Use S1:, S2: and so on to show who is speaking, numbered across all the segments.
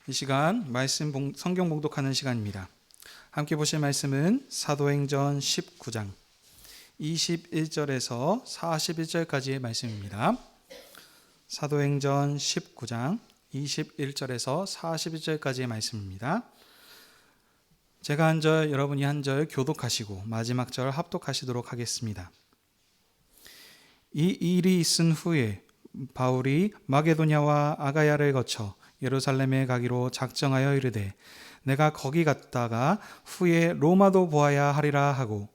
S1: 이 시간 성경 봉독하는 시간입니다. 함께 보실 말씀은 사도행전 19장 21절에서 41절까지의 말씀입니다. 사도행전 19장 21절에서 41절까지의 말씀입니다. 제가 한 절, 여러분이 한 절 교독하시고 마지막 절 합독하시도록 하겠습니다. 이 일이 있은 후에 바울이 마게도냐와 아가야를 거쳐 예루살렘에 가기로 작정하여 이르되 내가 거기 갔다가 후에 로마도 보아야 하리라 하고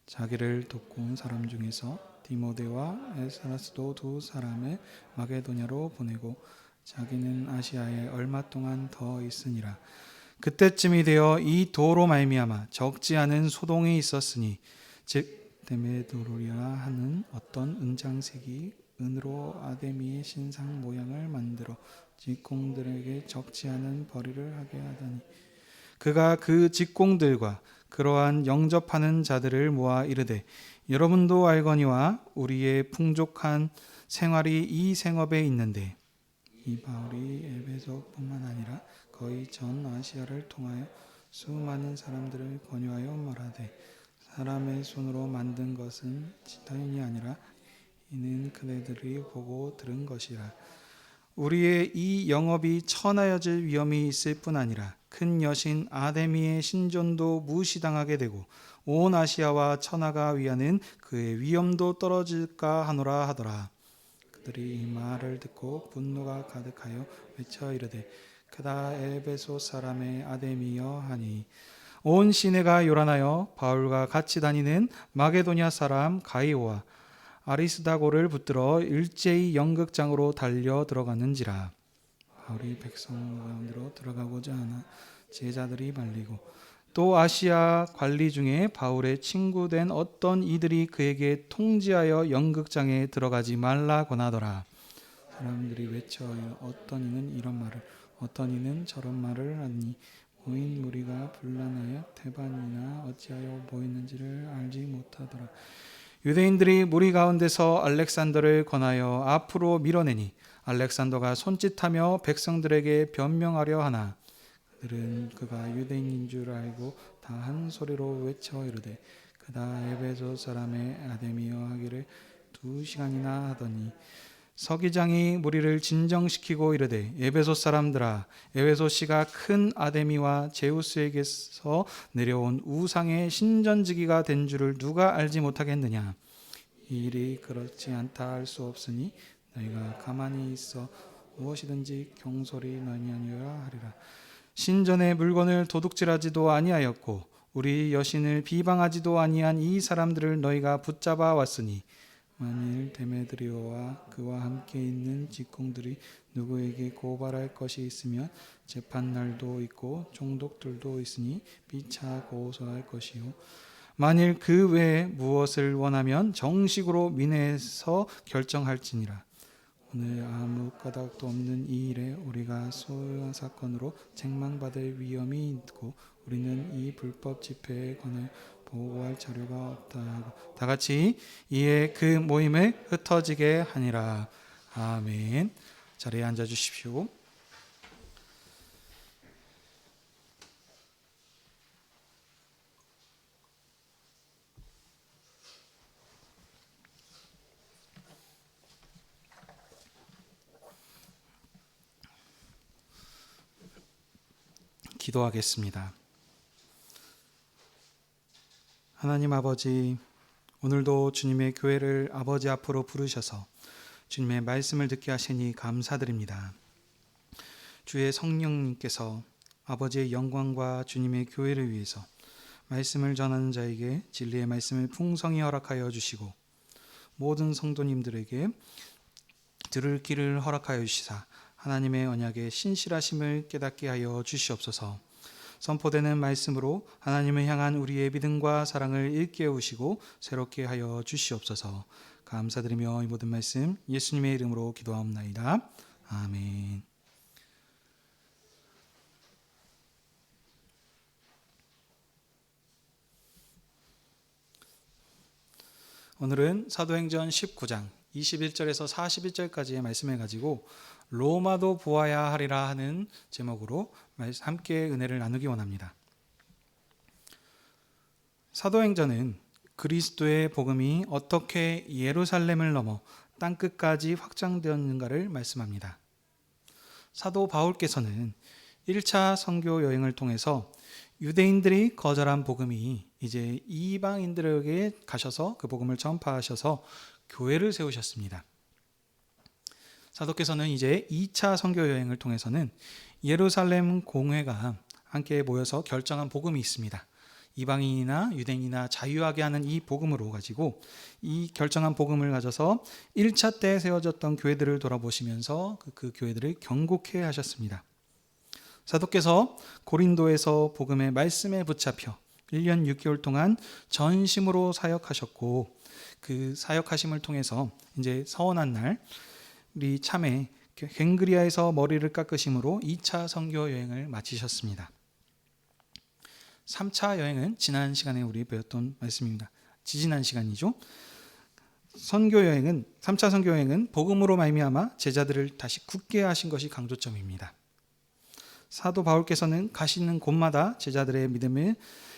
S1: 자기를 돕고 온 사람 중에서 디모데와 에스라스도 두 사람을 마게도냐로 보내고 자기는 아시아에 얼마 동안 더 있으니라. 그때쯤이 되어 이 도로 말미암아 적지 않은 소동이 있었으니 즉 데메도리라 하는 어떤 은장색이 은으로 아데미의 신상 모양을 만들어 직공들에게 적지 않은 벌이를 하게 하더니 그가 그 직공들과 그러한 영접하는 자들을 모아 이르되 여러분도 알거니와 우리의 풍족한 생활이 이 생업에 있는데 이 바울이 에베소뿐만 아니라 거의 전 아시아를 통하여 수많은 사람들을 권유하여 말하되 사람의 손으로 만든 것은 지타인이 아니라 이는 그대들이 보고 들은 것이라. 우리의 이 영업이 천하여질 위험이 있을 뿐 아니라 큰 여신 아데미의 신전도 무시당하게 되고 온 아시아와 천하가 위하는 그의 위엄도 떨어질까 하노라 하더라. 그들이 이 말을 듣고 분노가 가득하여 외쳐 이르되 그다 에베소 사람의 아데미여 하니 온 시내가 요란하여 바울과 같이 다니는 마게도냐 사람 가이오와 아리스다고를 붙들어 일제히 연극장으로 달려 들어갔는지라. 바울이 백성 가운데로 들어가고자 하나 제자들이 말리고 또 아시아 관리 중에 바울의 친구된 어떤 이들이 그에게 통지하여 연극장에 들어가지 말라 권하더라. 사람들이 외쳐 어떤 이는 이런 말을 어떤 이는 저런 말을 하니 모인 무리가 분란하여 태반이나 어찌하여 모였는지를 알지 못하더라. 유대인들이 무리 가운데서 알렉산더를 권하여 앞으로 밀어내니 알렉산더가 손짓하며 백성들에게 변명하려 하나 그들은 그가 유대인인 줄 알고 다 한 소리로 외쳐 이르되 그다 에베소 사람의 아데미여 하기를 2시간이나 하더니 서기장이 무리를 진정시키고 이르되 에베소 사람들아 에베소시가 큰 아데미와 제우스에게서 내려온 우상의 신전지기가 된 줄을 누가 알지 못하겠느냐. 이 일이 그렇지 않다 할 수 없으니 너희가 가만히 있어 무엇이든지 경솔히 너희 아니라 하리라. 신전의 물건을 도둑질하지도 아니하였고 우리 여신을 비방하지도 아니한 이 사람들을 너희가 붙잡아 왔으니 만일 데메드리오와 그와 함께 있는 직공들이 누구에게 고발할 것이 있으면 재판날도 있고 총독들도 있으니 피차 고소할 것이요 만일 그 외에 무엇을 원하면 정식으로 민회에서 결정할지니라. 오늘 아무 까닭도 없는 이 일에 우리가 소요한 사건으로 책망받을 위험이 있고 우리는 이 불법 집회에 관하여 보고할 자료가 없다 하고 다 같이 이에 그 모임을 흩어지게 하니라. 아멘. 자리에 앉아 주십시오. 기도하겠습니다. 하나님 아버지, 오늘도 주님의 교회를 아버지 앞으로 부르셔서 주님의 말씀을 듣게 하시니 감사드립니다. 주의 성령님께서 아버지의 영광과 주님의 교회를 위해서 말씀을 전하는 자에게 진리의 말씀을 풍성히 허락하여 주시고 모든 성도님들에게 들을 길을 허락하여 주시사 하나님의 언약의 신실하심을 깨닫게 하여 주시옵소서. 선포되는 말씀으로 하나님을 향한 우리의 믿음과 사랑을 일깨우시고 새롭게 하여 주시옵소서. 감사드리며 이 모든 말씀 예수님의 이름으로 기도하옵나이다. 아멘. 오늘은 사도행전 19장 21절에서 41절까지의 말씀을 가지고 로마도 보아야 하리라 하는 제목으로 함께 은혜를 나누기 원합니다. 사도행전은 그리스도의 복음이 어떻게 예루살렘을 넘어 땅끝까지 확장되었는가를 말씀합니다. 사도 바울께서는 1차 선교 여행을 통해서 유대인들이 거절한 복음이 이제 이방인들에게 가셔서 그 복음을 전파하셔서 교회를 세우셨습니다. 사도께서는 이제 2차 선교 여행을 통해서는 예루살렘 공회가 함께 모여서 결정한 복음이 있습니다. 이방인이나 유대인이나 자유하게 하는 이 복음으로 가지고 이 결정한 복음을 가져서 1차 때 세워졌던 교회들을 돌아보시면서 그 교회들을 경고케 하셨습니다. 사도께서 고린도에서 복음의 말씀에 붙잡혀 1년 6개월 동안 전심으로 사역하셨고, 그 사역하심을 통해서 이제 서원한 날 우리 참에 갱그리아에서 머리를 깎으심으로 2차 선교 여행을 마치셨습니다. 3차 여행은 지난 시간에 우리 배웠던 말씀입니다. 지지난 시간이죠. 3차 선교 여행은 복음으로 말미암아 제자들을 다시 굳게 하신 것이 강조점입니다. 사도 바울께서는 가시는 곳마다 제자들의 믿음을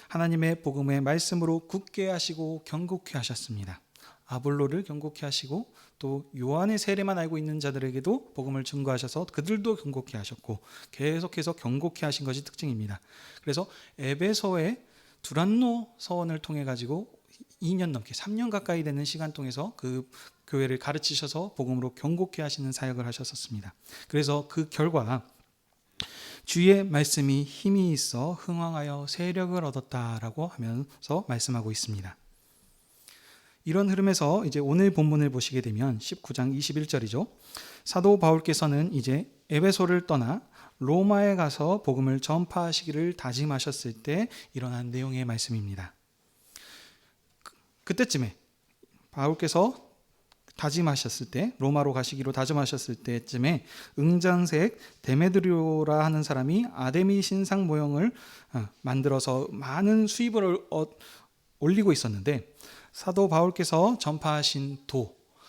S1: 하나님의 복음의 말씀으로 굳게 하시고 경고케 하셨습니다. 아볼로를 경고케 하시고 또 요한의 세례만 알고 있는 자들에게도 복음을 증거하셔서 그들도 경고케 하셨고, 계속해서 경고케 하신 것이 특징입니다. 그래서 에베소의 두란노 서원을 통해 가지고 2년 넘게 3년 가까이 되는 시간 통해서 그 교회를 가르치셔서 복음으로 경고케 하시는 사역을 하셨었습니다. 그래서 그 결과 주의 말씀이 힘이 있어 흥왕하여 세력을 얻었다라고 하면서 말씀하고 있습니다. 이런 흐름에서 이제 오늘 본문을 보시게 되면 19장 21절이죠. 사도 바울께서는 이제 에베소를 떠나 로마에 가서 복음을 전파하시기를 다짐하셨을 때 일어난 내용의 말씀입니다. 그때쯤에 바울께서 다짐하셨을 때, 로마로 가시기로 다짐하셨을 때쯤에 응장색 데메드리오라 하는 사람이 아데미 신상 모형을 만들어서 많은 수입을 올리고 있었는데, 사도 바울께서 전파하신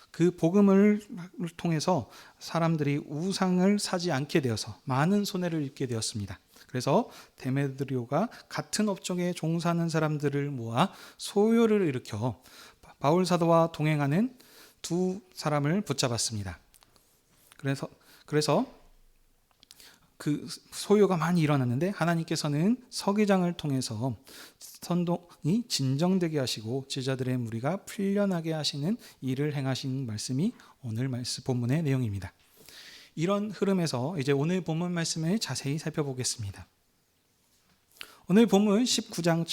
S1: 그 복음을 통해서 사람들이 우상을 사지 않게 되어서 많은 손해를 입게 되었습니다. 그래서 데메드리오가 같은 업종에 종사하는 사람들을 모아 소요를 일으켜 바울 사도와 동행하는 두 사람을 붙잡았습니다. 그래서 그 소요가 많이 일어났는데 하나님께서는 서기장을 통해서 선동이 진정되게 하시고 제자들의 무리가 풀려나게 하시는 일을 행하신 말씀이 오늘 본문의 내용입니다. 이런 흐름에서 이제 오늘 본문 말씀을 자세히 살펴보겠습니다. 오늘 본문 19장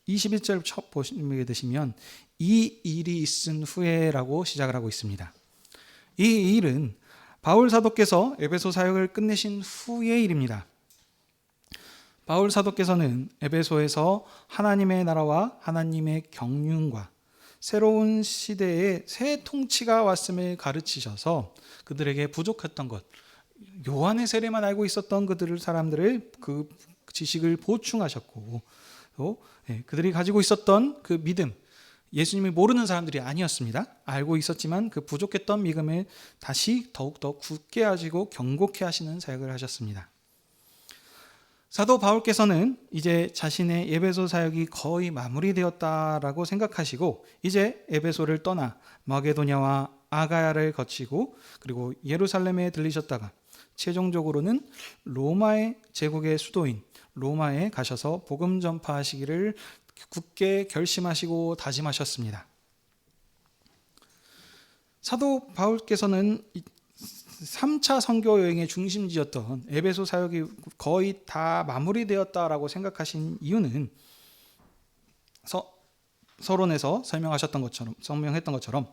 S1: 21절 보시게 되시면 이 일이 있은 후에라고 시작을 하고 있습니다. 이 일은 바울 사도께서 에베소 사역을 끝내신 후의 일입니다. 바울 사도께서는 에베소에서 하나님의 나라와 하나님의 경륜과 새로운 시대에 새 통치가 왔음을 가르치셔서 그들에게 부족했던 것, 요한의 세례만 알고 있었던 사람들을 그 지식을 보충하셨고, 또 그들이 가지고 있었던 그 믿음, 예수님을 모르는 사람들이 아니었습니다. 알고 있었지만 그 부족했던 믿음을 다시 더욱더 굳게 하시고 경고케 하시는 사역을 하셨습니다. 사도 바울께서는 이제 자신의 에베소 사역이 거의 마무리되었다라고 생각하시고 이제 에베소를 떠나 마게도냐와 아가야를 거치고 그리고 예루살렘에 들리셨다가 최종적으로는 로마의 제국의 수도인 로마에 가셔서 복음 전파하시기를 굳게 결심하시고 다짐하셨습니다. 사도 바울께서는 3차 선교 여행의 중심지였던 에베소 사역이 거의 다 마무리되었다라고 생각하신 이유는 서론에서 설명했던 것처럼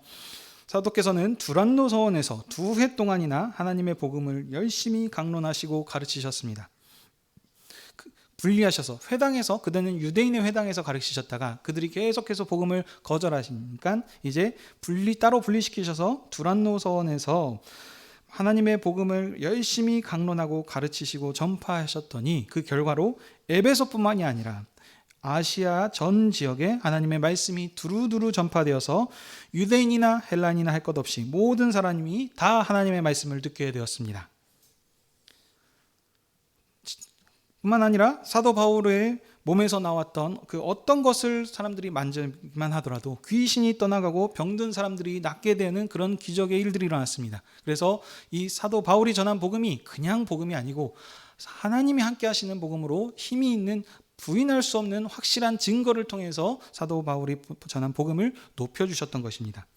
S1: 사도께서는 두란노 서원에서 2회 동안이나 하나님의 복음을 열심히 강론하시고 가르치셨습니다. 분리하셔서 회당에서, 그때는 유대인의 회당에서 가르치셨다가 그들이 계속해서 복음을 거절하시니까 이제 따로 분리시키셔서 두란노 서원에서 하나님의 복음을 열심히 강론하고 가르치시고 전파하셨더니 그 결과로 에베소뿐만이 아니라 아시아 전 지역에 하나님의 말씀이 두루두루 전파되어서 유대인이나 헬라인이나 할 것 없이 모든 사람이 다 하나님의 말씀을 듣게 되었습니다. 뿐만 아니라 사도 바울의 몸에서 나왔던 그 어떤 것을 사람들이 만지기만 하더라도 귀신이 떠나가고 병든 사람들이 낫게 되는 그런 기적의 일들이 일어났습니다. 그래서 이 사도 바울이 전한 복음이 그냥 복음이 아니고 하나님이 함께 하시는 복음으로 힘이 있는, 부인할 수 없는 확실한 증거를 통해서 사도 바울이 전한 복음을 높여주셨던 것입니다.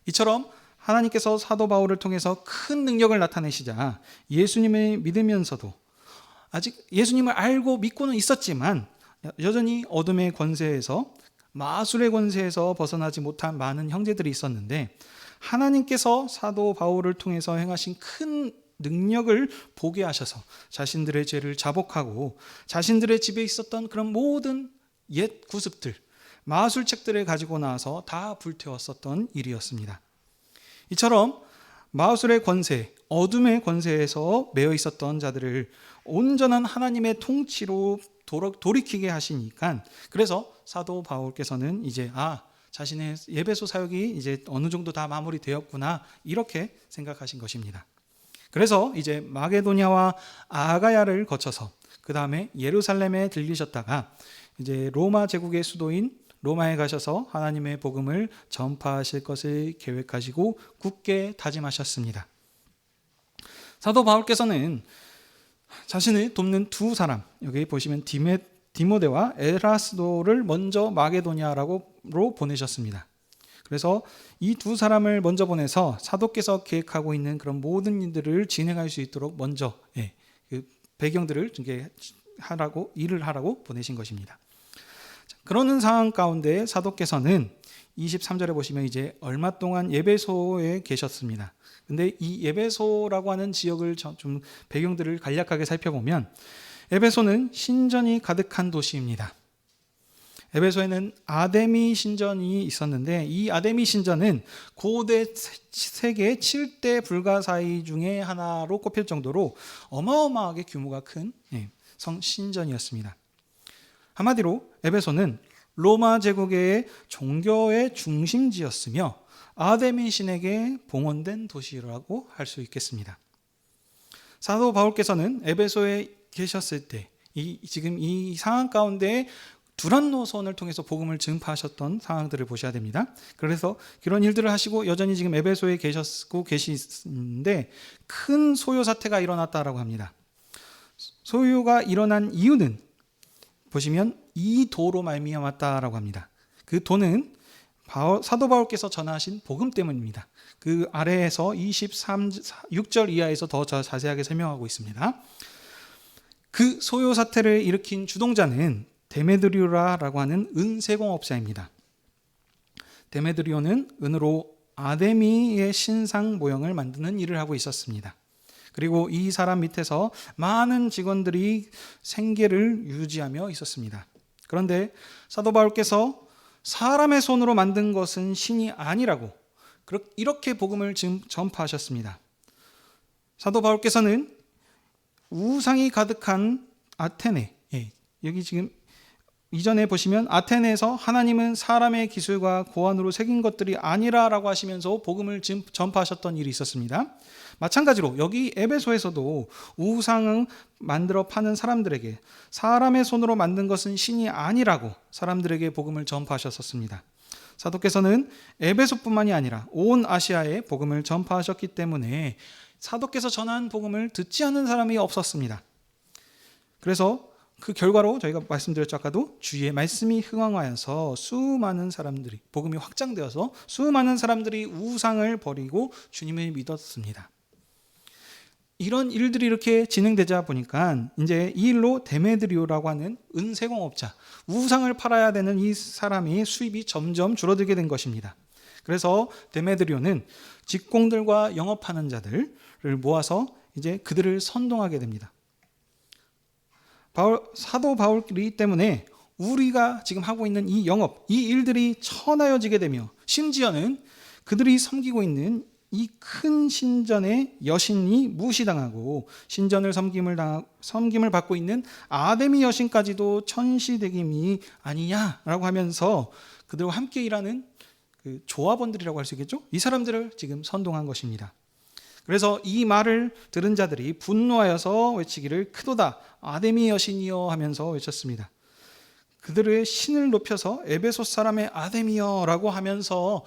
S1: 이처럼 하나님께서 사도 바울을 통해서 큰 능력을 나타내시자 예수님을 믿으면서도 아직 예수님을 알고 믿고는 있었지만 여전히 어둠의 권세에서, 마술의 권세에서 벗어나지 못한 많은 형제들이 있었는데, 하나님께서 사도 바울을 통해서 행하신 큰 능력을 보게 하셔서 자신들의 죄를 자복하고 자신들의 집에 있었던 그런 모든 옛 구습들, 마술책들을 가지고 나와서 다 불태웠었던 일이었습니다. 이처럼 마술의 권세, 어둠의 권세에서 매여 있었던 자들을 온전한 하나님의 통치로 돌이키게 하시니까, 그래서 사도 바울께서는 이제 자신의 에베소 사역이 이제 어느 정도 다 마무리되었구나, 이렇게 생각하신 것입니다. 그래서 이제 마게도냐와 아가야를 거쳐서 그 다음에 예루살렘에 들리셨다가 이제 로마 제국의 수도인 로마에 가셔서 하나님의 복음을 전파하실 것을 계획하시고 굳게 다짐하셨습니다. 사도 바울께서는 자신을 돕는 두 사람, 여기 보시면 디모데와 에라스도를 먼저 마게도냐로 보내셨습니다. 그래서 이 두 사람을 먼저 보내서 사도께서 계획하고 있는 그런 모든 일들을 진행할 수 있도록 먼저 그 배경들을 일을 하라고 보내신 것입니다. 그러는 상황 가운데 사도께서는 23절에 보시면 이제 얼마 동안 에베소에 계셨습니다. 근데 이 에베소라고 하는 지역을 좀 배경들을 간략하게 살펴보면, 에베소는 신전이 가득한 도시입니다. 에베소에는 아데미 신전이 있었는데, 이 아데미 신전은 고대 세계 7대 불가사의 중에 하나로 꼽힐 정도로 어마어마하게 규모가 큰 신전이었습니다. 한마디로 에베소는 로마 제국의 종교의 중심지였으며 아데미 신에게 봉헌된 도시라고 할 수 있겠습니다. 사도 바울께서는 에베소에 계셨을 때 지금 이 상황 가운데 두란노선을 통해서 복음을 전파하셨던 상황들을 보셔야 됩니다. 그래서 그런 일들을 하시고 여전히 지금 에베소에 계시는데 큰 소요 사태가 일어났다라고 합니다. 소요가 일어난 이유는 보시면 이 도로 말미암았다라고 합니다. 그 도는 사도 바울께서 전하신 복음 때문입니다. 그 아래에서 6절 이하에서 더 자세하게 설명하고 있습니다. 그 소요 사태를 일으킨 주동자는 데메드리오라고 하는 은세공업자입니다. 데메드리오는 은으로 아데미의 신상 모형을 만드는 일을 하고 있었습니다. 그리고 이 사람 밑에서 많은 직원들이 생계를 유지하며 있었습니다. 그런데 사도 바울께서 사람의 손으로 만든 것은 신이 아니라고 이렇게 복음을 전파하셨습니다. 사도 바울께서는 우상이 가득한 아테네, 여기 지금 이전에 보시면 아테네에서 하나님은 사람의 기술과 고안으로 새긴 것들이 아니라라고 하시면서 복음을 전파하셨던 일이 있었습니다. 마찬가지로 여기 에베소에서도 우상을 만들어 파는 사람들에게 사람의 손으로 만든 것은 신이 아니라고 사람들에게 복음을 전파하셨습니다. 사도께서는 에베소뿐만이 아니라 온 아시아에 복음을 전파하셨기 때문에 사도께서 전한 복음을 듣지 않는 사람이 없었습니다. 그래서 그 결과로 저희가 말씀드렸죠. 아까도 주의 말씀이 흥황하여서 수많은 사람들이, 복음이 확장되어서 수많은 사람들이 우상을 버리고 주님을 믿었습니다. 이런 일들이 이렇게 진행되자 보니까 이제 이 일로 데메드리오라고 하는 은세공업자, 우상을 팔아야 되는 이 사람이 수입이 점점 줄어들게 된 것입니다. 그래서 데메드리오는 직공들과 영업하는 자들을 모아서 이제 그들을 선동하게 됩니다. 사도 바울이기 때문에 우리가 지금 하고 있는 이 영업, 이 일들이 천하여지게 되며 심지어는 그들이 섬기고 있는 이 큰 신전의 여신이 무시당하고 신전을 섬김을 받고 있는 아데미 여신까지도 천시대김이 아니냐라고 하면서 그들과 함께 일하는 그 조합원들이라고 할 수 있겠죠? 이 사람들을 지금 선동한 것입니다. 그래서 이 말을 들은 자들이 분노하여서 외치기를 크도다 아데미 여신이여 하면서 외쳤습니다. 그들의 신을 높여서 에베소 사람의 아데미여라고 하면서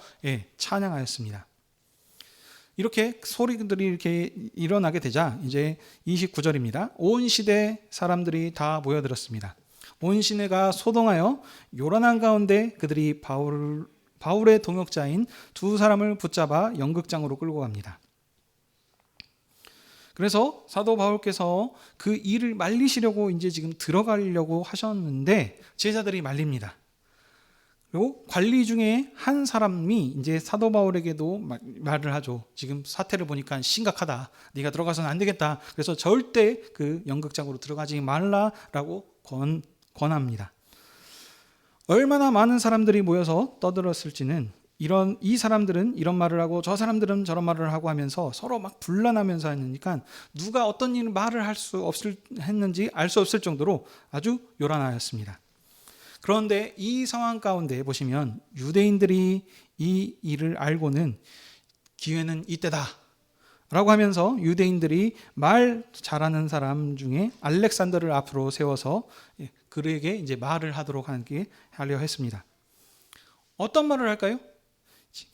S1: 찬양하였습니다. 이렇게 소리들이 이렇게 일어나게 되자 이제 29절입니다. 온 시대 사람들이 다 모여들었습니다. 온 시내가 소동하여 요란한 가운데 그들이 바울의 동역자인 두 사람을 붙잡아 연극장으로 끌고 갑니다. 그래서 사도 바울께서 그 일을 말리시려고 이제 지금 들어가려고 하셨는데 제자들이 말립니다. 그리고 관리 중에 한 사람이 이제 사도 바울에게도 말을 하죠. 지금 사태를 보니까 심각하다. 네가 들어가서는 안 되겠다. 그래서 절대 그 연극장으로 들어가지 말라라고 권합니다. 얼마나 많은 사람들이 모여서 떠들었을지는 이 사람들은 이런 말을 하고 저 사람들은 저런 말을 하고 하면서 서로 막 분란하면서 하니까 누가 어떤 일을 말을 했는지 알 수 없을 정도로 아주 요란하였습니다. 그런데 이 상황 가운데 보시면 유대인들이 이 일을 알고는 기회는 이때다 라고 하면서 유대인들이 말 잘하는 사람 중에 알렉산더를 앞으로 세워서 그에게 이제 말을 하도록 하려 했습니다. 어떤 말을 할까요?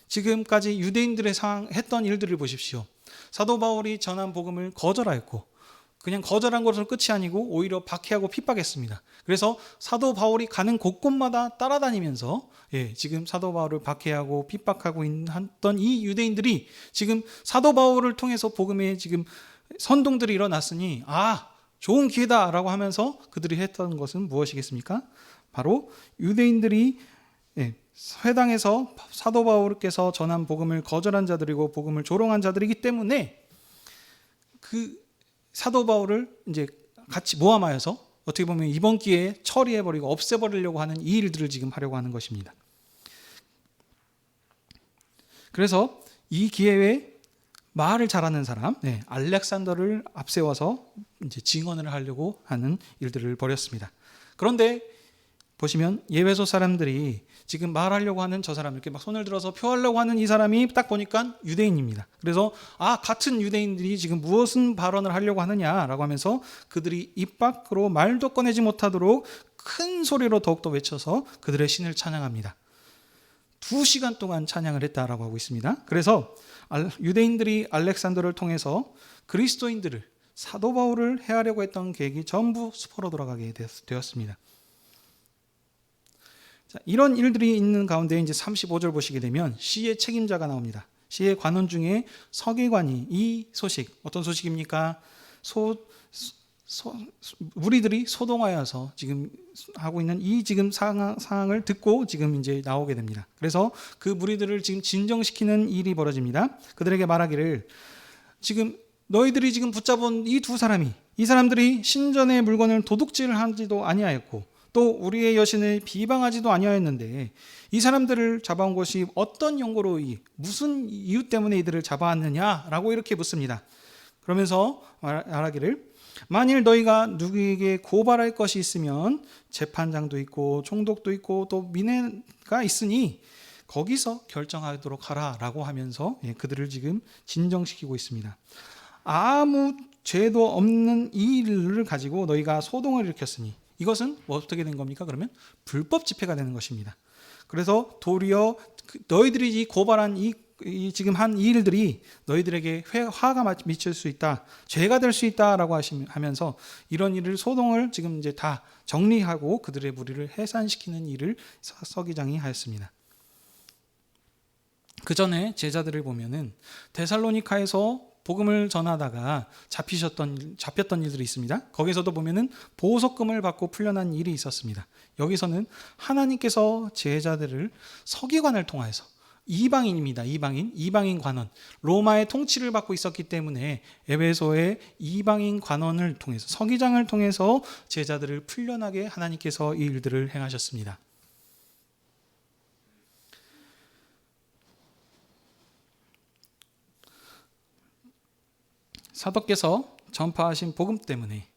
S1: 지금까지 유대인들의 했던 일들을 보십시오. 사도 바울이 전한 복음을 거절하였고 그냥 거절한 것으로 끝이 아니고 오히려 박해하고 핍박했습니다. 그래서 사도 바울이 가는 곳곳마다 따라다니면서 지금 사도 바울을 박해하고 핍박하고 있던 이 유대인들이 지금 사도 바울을 통해서 복음에 지금 선동들이 일어났으니 좋은 기회다라고 하면서 그들이 했던 것은 무엇이겠습니까? 바로 유대인들이 회당에서 사도 바울께서 전한 복음을 거절한 자들이고 복음을 조롱한 자들이기 때문에 그 사도 바울을 이제 같이 모함하여서 어떻게 보면 이번 기회에 처리해버리고 없애버리려고 하는 이 일들을 지금 하려고 하는 것입니다. 그래서 이 기회에 말을 잘하는 사람, 알렉산더를 앞세워서 이제 증언을 하려고 하는 일들을 벌였습니다. 그런데 보시면 예배소 사람들이 지금 말하려고 하는 저 사람 이렇게 막 손을 들어서 표하려고 하는 이 사람이 딱 보니까 유대인입니다. 그래서 같은 유대인들이 지금 무슨 발언을 하려고 하느냐라고 하면서 그들이 입 밖으로 말도 꺼내지 못하도록 큰 소리로 더욱더 외쳐서 그들의 신을 찬양합니다. 2시간 동안 찬양을 했다라고 하고 있습니다. 그래서 유대인들이 알렉산더를 통해서 그리스도인들을 사도 바울을 해하려고 했던 계획이 전부 수포로 돌아가게 되었습니다. 자, 이런 일들이 있는 가운데 이제 35절 보시게 되면 시의 책임자가 나옵니다. 시의 관원 중에 서기관이 이 소식, 어떤 소식입니까? 무리들이 소동하여서 지금 하고 있는 이 지금 상황을 듣고 지금 이제 나오게 됩니다. 그래서 그 무리들을 지금 진정시키는 일이 벌어집니다. 그들에게 말하기를 지금 너희들이 지금 붙잡은 이 사람들이 신전의 물건을 도둑질하지도 아니하였고 또 우리의 여신을 비방하지도 아니하였는데 이 사람들을 잡아온 것이 어떤 용고로 무슨 이유 때문에 이들을 잡아왔느냐라고 이렇게 묻습니다. 그러면서 말하기를 만일 너희가 누구에게 고발할 것이 있으면 재판장도 있고 총독도 있고 또 민회가 있으니 거기서 결정하도록 하라라고 하면서 그들을 지금 진정시키고 있습니다. 아무 죄도 없는 이 일을 가지고 너희가 소동을 일으켰으니 이것은 어떻게 된 겁니까? 그러면 불법 집회가 되는 것입니다. 그래서 도리어 너희들이 이 고발한 이 지금 한 이 일들이 너희들에게 화가 미칠 수 있다, 죄가 될 수 있다라고 하면서 이런 일을 소동을 지금 이제 다 정리하고 그들의 무리를 해산시키는 일을 서기장이 하였습니다. 그 전에 제자들을 보면은 데살로니카에서 복음을 전하다가 잡혔던 일들이 있습니다. 거기서도 보면은 보석금을 받고 풀려난 일이 있었습니다. 여기서는 하나님께서 제자들을 서기관을 통해서 이방인입니다. 이방인 관원. 로마의 통치를 받고 있었기 때문에 에베소의 이방인 관원을 통해서 서기장을 통해서 제자들을 풀려나게 하나님께서 이 일들을 행하셨습니다. 사도께서 전파하신 복음 때문에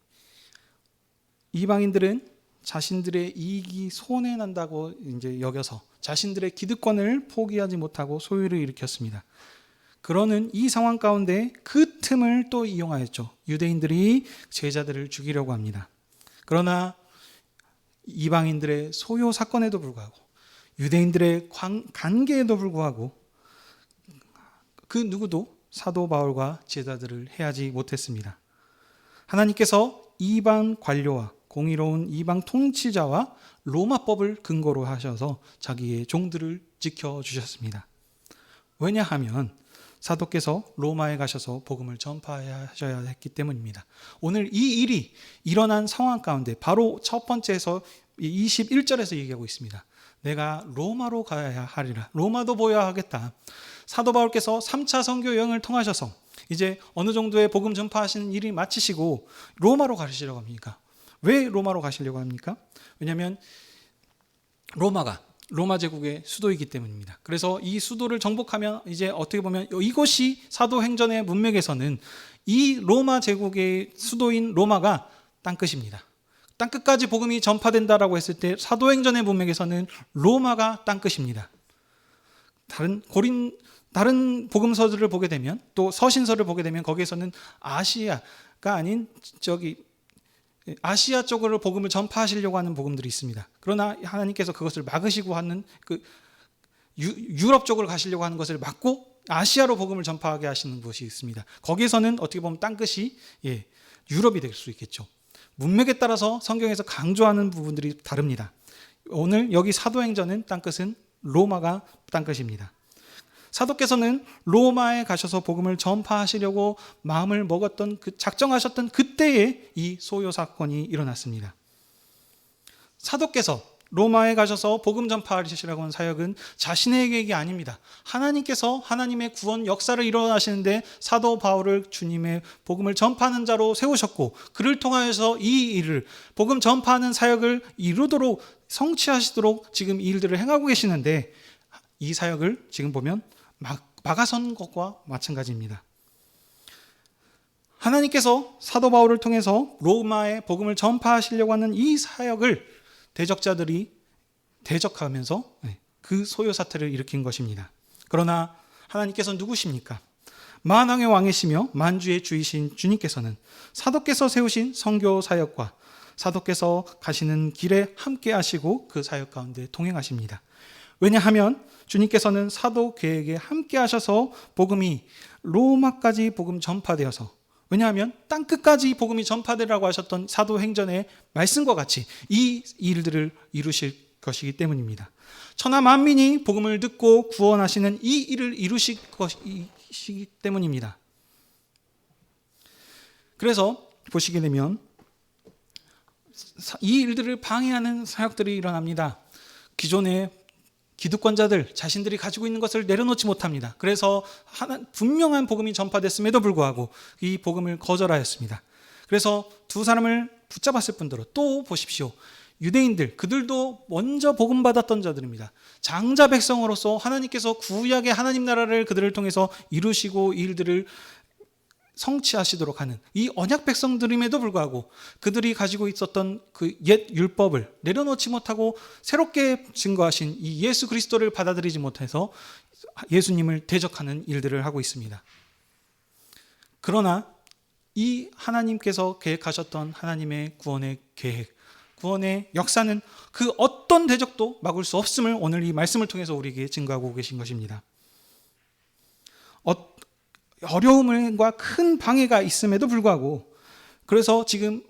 S1: 이방인들은 자신들의 이익이 손해 난다고 이제 여겨서 자신들의 기득권을 포기하지 못하고 소유를 일으켰습니다. 그러는 이 상황 가운데 그 틈을 또 이용하였죠. 유대인들이 제자들을 죽이려고 합니다. 그러나 이방인들의 소요 사건에도 불구하고 유대인들의 관계에도 불구하고 그 누구도 사도 바울과 제자들을 해하지 못했습니다. 하나님께서 이방 관료와 공의로운 이방 통치자와 로마법을 근거로 하셔서 자기의 종들을 지켜주셨습니다. 왜냐하면 사도께서 로마에 가셔서 복음을 전파하셔야 했기 때문입니다. 오늘 이 일이 일어난 상황 가운데 바로 첫 번째에서 21절에서 얘기하고 있습니다. 내가 로마로 가야 하리라. 로마도 보여야 하겠다. 사도 바울께서 3차 선교 여행을 통하셔서 이제 어느 정도의 복음 전파하시는 일이 마치시고 로마로 가시려고 합니까? 왜 로마로 가시려고 합니까? 왜냐하면 로마 제국의 수도이기 때문입니다. 그래서 이 수도를 정복하면 이제 어떻게 보면 이곳이 사도행전의 문맥에서는 이 로마 제국의 수도인 로마가 땅끝입니다. 땅끝까지 복음이 전파된다라고 했을 때 사도행전의 문맥에서는 로마가 땅끝입니다. 다른 복음서들을 보게 되면 또 서신서를 보게 되면 거기에서는 아시아가 아닌 아시아 쪽으로 복음을 전파하시려고 하는 복음들이 있습니다. 그러나 하나님께서 그것을 막으시고 하는 유럽 쪽으로 가시려고 하는 것을 막고 아시아로 복음을 전파하게 하시는 것이 있습니다. 거기에서는 어떻게 보면 땅끝이 유럽이 될 수 있겠죠. 문맥에 따라서 성경에서 강조하는 부분들이 다릅니다. 오늘 여기 사도행전은 땅끝은 로마가 땅끝입니다. 사도께서는 로마에 가셔서 복음을 전파하시려고 마음을 먹었던 작정하셨던 그때에 이 소요 사건이 일어났습니다. 사도께서 로마에 가셔서 복음 전파하시려고 하는 사역은 자신의 계획이 아닙니다. 하나님께서 하나님의 구원 역사를 일어나시는데 사도 바울을 주님의 복음을 전파하는 자로 세우셨고 그를 통하여서 이 일을 복음 전파하는 사역을 이루도록 성취하시도록 지금 이 일들을 행하고 계시는데 이 사역을 지금 보면 막아선 것과 마찬가지입니다. 하나님께서 사도 바울을 통해서 로마에 복음을 전파하시려고 하는 이 사역을 대적자들이 대적하면서 그 소요 사태를 일으킨 것입니다. 그러나 하나님께서는 누구십니까? 만왕의 왕이시며 만주의 주이신 주님께서는 사도께서 세우신 선교 사역과 사도께서 가시는 길에 함께 하시고 그 사역 가운데 동행하십니다. 왜냐하면 주님께서는 사도 계획에 함께 하셔서 복음이 로마까지 복음 전파되어서 왜냐하면 땅끝까지 복음이 전파되라고 하셨던 사도행전의 말씀과 같이 이 일들을 이루실 것이기 때문입니다. 천하 만민이 복음을 듣고 구원하시는 이 일을 이루실 것이기 때문입니다. 그래서 보시게 되면 이 일들을 방해하는 사역들이 일어납니다. 기존의 기득권자들 자신들이 가지고 있는 것을 내려놓지 못합니다. 그래서 분명한 복음이 전파됐음에도 불구하고 이 복음을 거절하였습니다. 그래서 두 사람을 붙잡았을 뿐더러 또 보십시오. 유대인들 그들도 먼저 복음 받았던 자들입니다. 장자 백성으로서 하나님께서 구약의 하나님 나라를 그들을 통해서 이루시고 이 일들을 성취하시도록 하는 이 언약 백성들임에도 불구하고 그들이 가지고 있었던 그 옛 율법을 내려놓지 못하고 새롭게 증거하신 이 예수 그리스도를 받아들이지 못해서 예수님을 대적하는 일들을 하고 있습니다. 그러나 이 하나님께서 계획하셨던 하나님의 구원의 계획, 구원의 역사는 그 어떤 대적도 막을 수 없음을 오늘 이 말씀을 통해서 우리에게 증거하고 계신 것입니다. 어려움과 큰 방해가 있음에도 불구하고 그래서 지금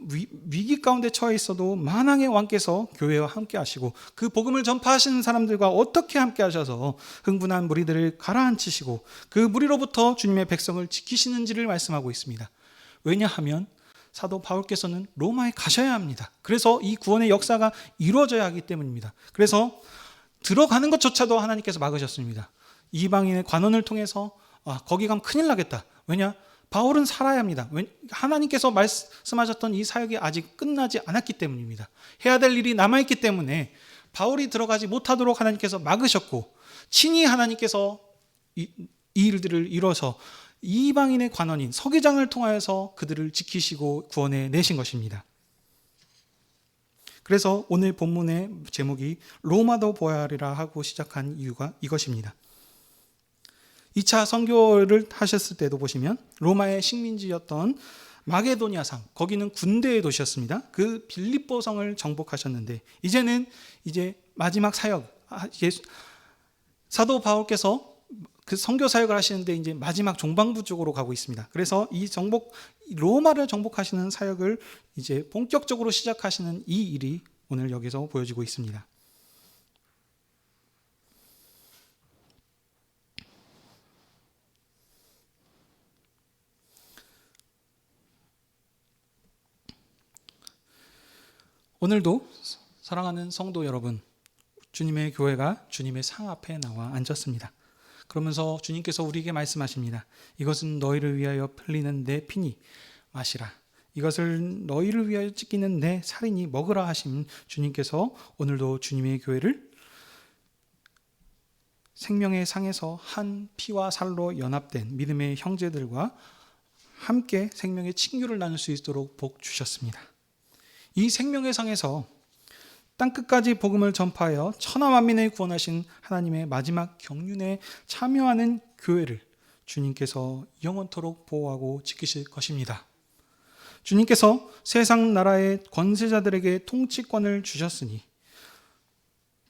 S1: 위기 가운데 처해 있어도 만왕의 왕께서 교회와 함께 하시고 그 복음을 전파하시는 사람들과 어떻게 함께 하셔서 흥분한 무리들을 가라앉히시고 그 무리로부터 주님의 백성을 지키시는지를 말씀하고 있습니다. 왜냐하면 사도 바울께서는 로마에 가셔야 합니다. 그래서 이 구원의 역사가 이루어져야 하기 때문입니다. 그래서 들어가는 것조차도 하나님께서 막으셨습니다. 이방인의 관원을 통해서 거기 가면 큰일 나겠다. 왜냐? 바울은 살아야 합니다. 하나님께서 말씀하셨던 이 사역이 아직 끝나지 않았기 때문입니다. 해야 될 일이 남아있기 때문에 바울이 들어가지 못하도록 하나님께서 막으셨고 친히 하나님께서 이 일들을 이뤄서 이방인의 관원인 서기장을 통하여서 그들을 지키시고 구원해 내신 것입니다. 그래서 오늘 본문의 제목이 로마도 보아하리라 하고 시작한 이유가 이것입니다. 2차 선교를 하셨을 때도 보시면 로마의 식민지였던 마게도니아상, 거기는 군대의 도시였습니다. 그 빌립보성을 정복하셨는데 이제는 마지막 사역, 사도 바울께서 그 선교 사역을 하시는데 이제 마지막 종방부 쪽으로 가고 있습니다. 그래서 로마를 정복하시는 사역을 이제 본격적으로 시작하시는 이 일이 오늘 여기서 보여지고 있습니다. 오늘도 사랑하는 성도 여러분, 주님의 교회가 주님의 상 앞에 나와 앉았습니다. 그러면서 주님께서 우리에게 말씀하십니다. 이것은 너희를 위하여 흘리는 내 피니 마시라. 이것을 너희를 위하여 찢기는 내 살이니 먹으라 하신 주님께서 오늘도 주님의 교회를 생명의 상에서 한 피와 살로 연합된 믿음의 형제들과 함께 생명의 친교를 나눌 수 있도록 복 주셨습니다. 이 생명의 상에서 땅끝까지 복음을 전파하여 천하만민을 구원하신 하나님의 마지막 경륜에 참여하는 교회를 주님께서 영원토록 보호하고 지키실 것입니다. 주님께서 세상 나라의 권세자들에게 통치권을 주셨으니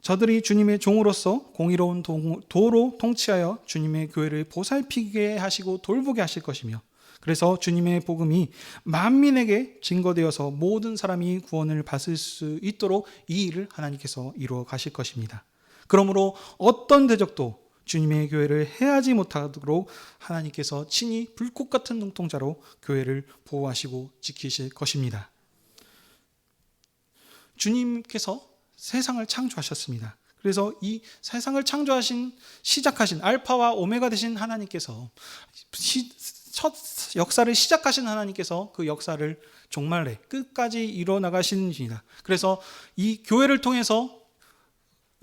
S1: 저들이 주님의 종으로서 공의로운 도로 통치하여 주님의 교회를 보살피게 하시고 돌보게 하실 것이며, 그래서 주님의 복음이 만민에게 증거되어서 모든 사람이 구원을 받을 수 있도록 이 일을 하나님께서 이루어 가실 것입니다. 그러므로 어떤 대적도 주님의 교회를 해하지 못하도록 하나님께서 친히 불꽃 같은 눈동자로 교회를 보호하시고 지키실 것입니다. 주님께서 세상을 창조하셨습니다. 그래서 이 세상을 시작하신 알파와 오메가 되신 하나님께서 첫 역사를 시작하신 하나님께서 그 역사를 종말에 끝까지 이뤄나가시는 분이다. 그래서 이 교회를 통해서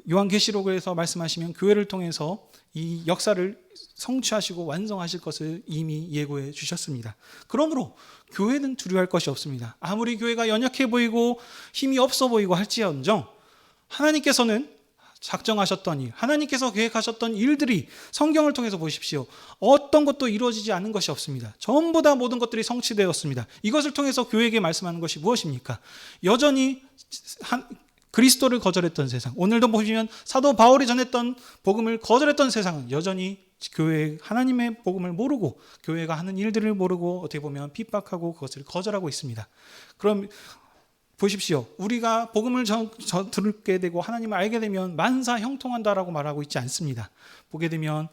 S1: 요한계시록에서 말씀하시면 교회를 통해서 이 역사를 성취하시고 완성하실 것을 이미 예고해 주셨습니다. 그러므로 교회는 두려워할 것이 없습니다. 아무리 교회가 연약해 보이고 힘이 없어 보이고 할지언정 하나님께서는 작정하셨던 일, 하나님께서 계획하셨던 일들이 성경을 통해서 보십시오. 어떤 것도 이루어지지 않은 것이 없습니다. 전부 다 모든 것들이 성취되었습니다. 이것을 통해서 교회에게 말씀하는 것이 무엇입니까? 여전히 그리스도를 거절했던 세상, 오늘도 보시면 사도 바울이 전했던 복음을 거절했던 세상은 여전히 교회 하나님의 복음을 모르고 교회가 하는 일들을 모르고 어떻게 보면 핍박하고 그것을 거절하고 있습니다. 그럼 보십시오. 우리가 복음을 듣게 되고 하나님을 알게 되면 만사 형통한다라고 말하고 있지 않습니다. 보게 되면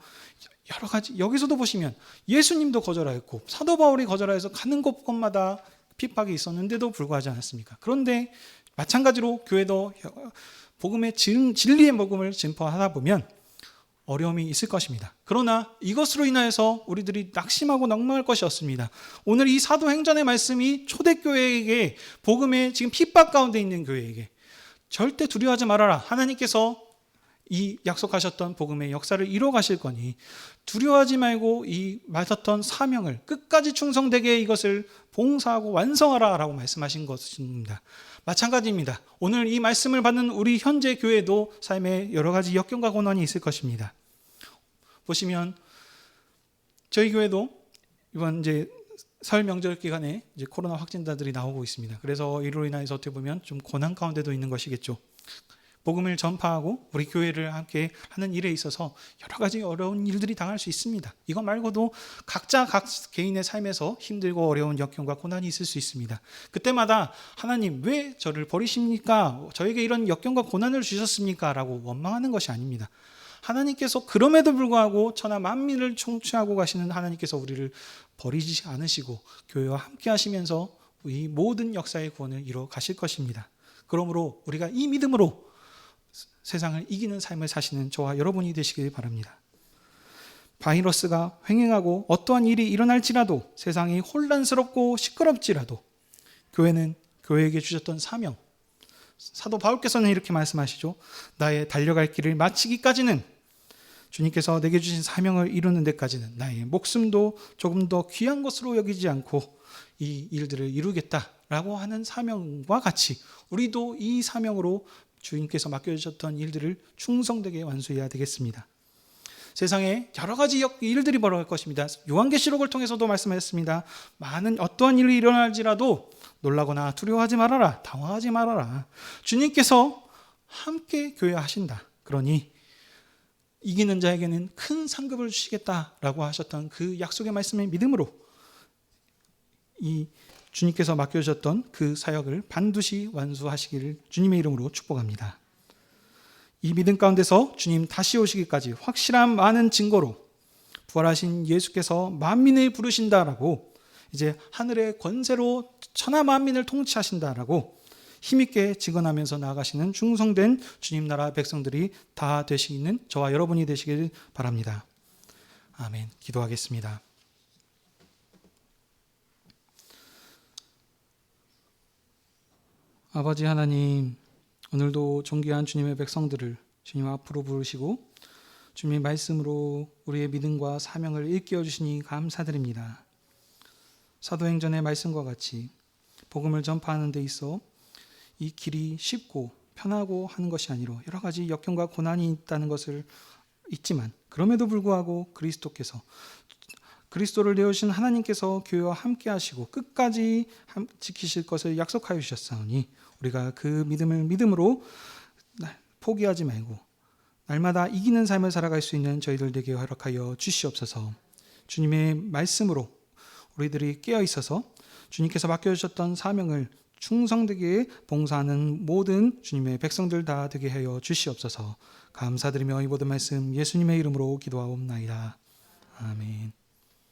S1: 여러 가지, 여기서도 보시면 예수님도 거절하였고 사도 바울이 거절하여서 가는 곳곳마다 핍박이 있었는데도 불구하지 않았습니까? 그런데 마찬가지로 교회도 복음의 진리의 복음을 전파하다 보면 어려움이 있을 것입니다. 그러나 이것으로 인하여서 우리들이 낙심하고 넉망할 것이 없습니다. 오늘 이 사도행전의 말씀이 초대교회에게 복음의 지금 핍박 가운데 있는 교회에게 절대 두려워하지 말아라. 하나님께서 이 약속하셨던 복음의 역사를 이루어 가실 거니 두려워하지 말고 이 맡았던 사명을 끝까지 충성되게 이것을 봉사하고 완성하라 라고 말씀하신 것입니다. 마찬가지입니다. 오늘 이 말씀을 받는 우리 현재 교회도 삶에 여러 가지 역경과 고난이 있을 것입니다. 보시면 저희 교회도 이번 설 명절 기간에 코로나 확진자들이 나오고 있습니다. 그래서 이로 인해서 어떻게 보면 좀 고난 가운데도 있는 것이겠죠. 복음을 전파하고 우리 교회를 함께 하는 일에 있어서 여러 가지 어려운 일들이 당할 수 있습니다. 이거 말고도 각자 각 개인의 삶에서 힘들고 어려운 역경과 고난이 있을 수 있습니다. 그때마다 하나님 왜 저를 버리십니까? 저에게 이런 역경과 고난을 주셨습니까? 라고 원망하는 것이 아닙니다. 하나님께서 그럼에도 불구하고 천하 만민을 총취하고 가시는 하나님께서 우리를 버리지 않으시고 교회와 함께 하시면서 이 모든 역사의 구원을 이루어 가실 것입니다. 그러므로 우리가 이 믿음으로 세상을 이기는 삶을 사시는 저와 여러분이 되시길 바랍니다. 바이러스가 횡행하고 어떠한 일이 일어날지라도 세상이 혼란스럽고 시끄럽지라도 교회는 교회에게 주셨던 사명, 사도 바울께서는 이렇게 말씀하시죠. 나의 달려갈 길을 마치기까지는 주님께서 내게 주신 사명을 이루는 데까지는 나의 목숨도 조금 더 귀한 것으로 여기지 않고 이 일들을 이루겠다라고 하는 사명과 같이 우리도 이 사명으로 주님께서 맡겨주셨던 일들을 충성되게 완수해야 되겠습니다. 세상에 여러 가지 일들이 벌어질 것입니다. 요한계시록을 통해서도 말씀하셨습니다. 많은 어떠한 일이 일어날지라도 놀라거나 두려워하지 말아라. 당황하지 말아라. 주님께서 함께 교회하신다. 그러니 이기는 자에게는 큰 상급을 주시겠다라고 하셨던 그 약속의 말씀의 믿음으로 이 주님께서 맡겨주셨던 그 사역을 반드시 완수하시기를 주님의 이름으로 축복합니다. 이 믿음 가운데서 주님 다시 오시기까지 확실한 많은 증거로 부활하신 예수께서 만민을 부르신다라고, 이제 하늘의 권세로 천하 만민을 통치하신다라고 힘있게 증언하면서 나아가시는 충성된 주님 나라 백성들이 다 되시는 저와 여러분이 되시길 바랍니다. 아멘. 기도하겠습니다. 아버지 하나님, 오늘도 존귀한 주님의 백성들을 주님 앞으로 부르시고 주님의 말씀으로 우리의 믿음과 사명을 일깨워 주시니 감사드립니다. 사도행전의 말씀과 같이 복음을 전파하는 데 있어 이 길이 쉽고 편하고 하는 것이 아니라 여러 가지 역경과 고난이 있다는 것을 있지만, 그럼에도 불구하고 그리스도를 내어주신 하나님께서 교회와 함께 하시고 끝까지 지키실 것을 약속하여 주셨사오니 우리가 그 믿음으로 포기하지 말고 날마다 이기는 삶을 살아갈 수 있는 저희들 되게 허락하여 주시옵소서. 주님의 말씀으로 우리들이 깨어 있어서 주님께서 맡겨주셨던 사명을 충성되게 봉사하는 모든 주님의 백성들 다 되게 하여 주시옵소서. 감사드리며 이 모든 말씀 예수님의 이름으로 기도하옵나이다. 아멘.